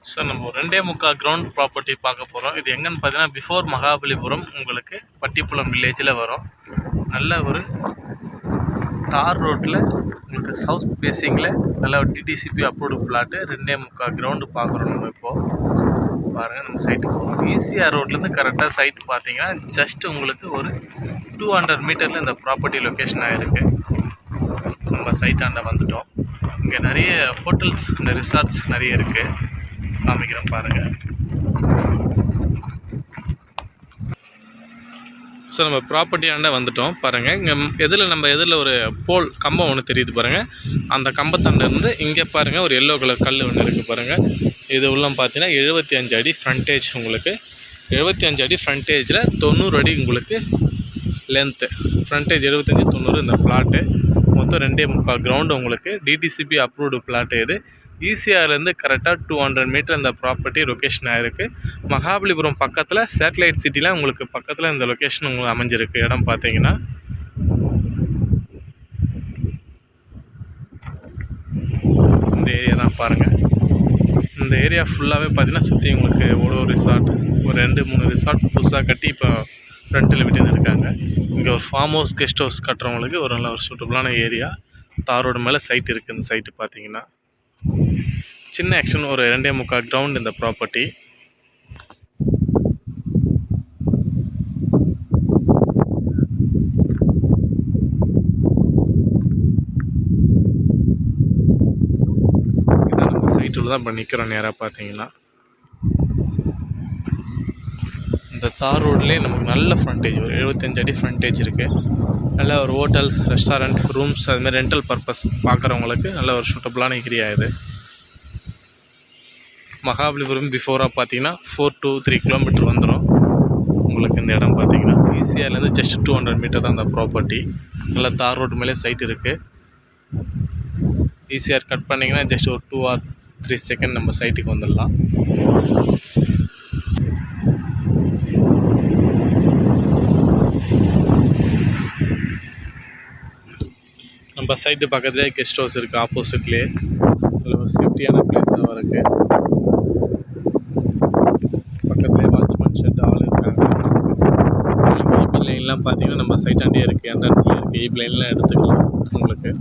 Sir நம்ம 2.25 ground property பார்க்க போகிறோம். இது எங்கன்னு பார்த்தீங்கன்னா பிஃபோர் மகாபலிபுரம் உங்களுக்கு பட்டிப்புலம் வில்லேஜில் வரும். நல்ல ஒரு தார் ரோட்டில் உங்களுக்கு சவுத் ஃபேஸிங்கில் நல்ல ஒரு டிடிசிபி அப்ரூவ்டு பிளாட்டு 2.25 கிரவுண்டு பார்க்குறோம். நம்ம இப்போது பாருங்கள், நம்ம சைட்டு போகிறோம். ஈசிஆர் ரோட்லேருந்து கரெக்டாக சைட்டு பார்த்தீங்கன்னா ஜஸ்ட் உங்களுக்கு ஒரு 200 மீட்டரில் இந்த ப்ராப்பர்ட்டி லொக்கேஷன் ஆகிருக்கு. நம்ம சைட்டாண்ட வந்துட்டோம். இங்கே நிறைய ஹோட்டல்ஸ் இந்த ரிசார்ட்ஸ் நிறைய இருக்குது, காமிக்கிறோம் பாருங்கள். ஸோ நம்ம ப்ராப்பர்ட்டியாண்ட வந்துட்டோம் பாருங்கள். இங்கே எதில் ஒரு போல் கம்பம் ஒன்று தெரியுது பாருங்கள். அந்த கம்பத்தாண்டேருந்து இங்கே பாருங்கள் ஒரு எல்லோ கலர் கல் ஒன்று இருக்குது பாருங்கள். இது உள்ள பார்த்தீங்கன்னா 75 அடி ஃப்ரண்டேஜ். உங்களுக்கு 75 அடி ஃப்ரண்டேஜில் 90 அடி உங்களுக்கு லென்த்து. ஃப்ரண்டேஜ் 75-90 இந்த பிளாட்டு. மொத்தம் 2.25 கிரவுண்டு உங்களுக்கு டிடிசிபி அப்ரூவ்டு பிளாட்டு. இது ஈசிஆர்லேருந்து கரெக்டாக 200 மீட்டர் இந்த ப்ராப்பர்ட்டி லொக்கேஷன் ஆகிருக்கு. மகாபலிபுரம் பக்கத்தில் சேட்டலைட் சிட்டியில் உங்களுக்கு பக்கத்தில் இந்த லொக்கேஷன் உங்களுக்கு அமைஞ்சிருக்கு. இடம் பார்த்தீங்கன்னா இந்த ஏரியா தான் பாருங்கள். இந்த ஏரியா ஃபுல்லாகவே பார்த்தீங்கன்னா சுற்றி உங்களுக்கு ஒரு ரிசார்ட், ஒரு 2-3 ரிசார்ட் புதுசாக கட்டி இப்போ ஃப்ரண்ட்டில் விட்டு இருக்காங்க. இங்கே ஒரு ஃபார்ம் ஹவுஸ், கெஸ்ட் ஹவுஸ் கட்டுறவங்களுக்கு ஒரு நல்ல ஒரு சூட்டபுளான ஏரியா. தாரோடு மேலே சைட் இருக்குது. இந்த சைட்டு பார்த்தீங்கன்னா சின்ன ஆக்ஷன் ஒரு 2.25 கிரவுண்ட் இந்த ப்ராப்பர்ட்டி. இதான் நம்ம சைட்டில் தான் இப்போ நிற்கிறோம். நேராக பார்த்தீங்கன்னா இந்த தார் ரோட்லேயே நமக்கு நல்ல ஃப்ரண்டேஜ், ஒரு 75 அடி ஃப்ரண்டேஜ் இருக்குது. நல்ல ஒரு ஹோட்டல், ரெஸ்டாரண்ட், ரூம்ஸ் அதுமாதிரி ரெண்டல் பர்பஸ் பார்க்குறவங்களுக்கு நல்ல ஒரு சூட்டபுளான ஏரியா இது. மகாபலிபுரம் பிஃபோராக பார்த்தீங்கன்னா 4 to 3 கிலோமீட்டர் வந்துடும் உங்களுக்கு. இந்த இடம் பார்த்தீங்கன்னா ஈசிஆர்லேருந்து ஜஸ்ட் 200 மீட்டர் தான் இந்த ப்ராப்பர்ட்டி. நல்ல தார் ரோடு மேலே சைட் இருக்குது. ஈசிஆர் கட் பண்ணிங்கன்னா ஜஸ்ட் ஒரு 2 or 3 செகண்ட் நம்ம சைட்டுக்கு வந்துடலாம். நம்ம சைட்டு பக்கத்துலேயே கெஸ்ட் ஹவுஸ் இருக்குது. ஆப்போசிட்லேயே நல்ல ஒரு சேஃப்டியான பிளேஸாகவும் இருக்குது. பக்கத்துலேயே வாட்ச்மேன் ஷெட் ஆள் இருக்காங்க. ஈபி லைன்லாம் பார்த்தீங்கன்னா நம்ம சைட்டாண்டே இருக்குது, என்ட்ரன்ஸில் இருக்குது. ஈபி லைன்லாம் எடுத்துக்கலாம் உங்களுக்கு.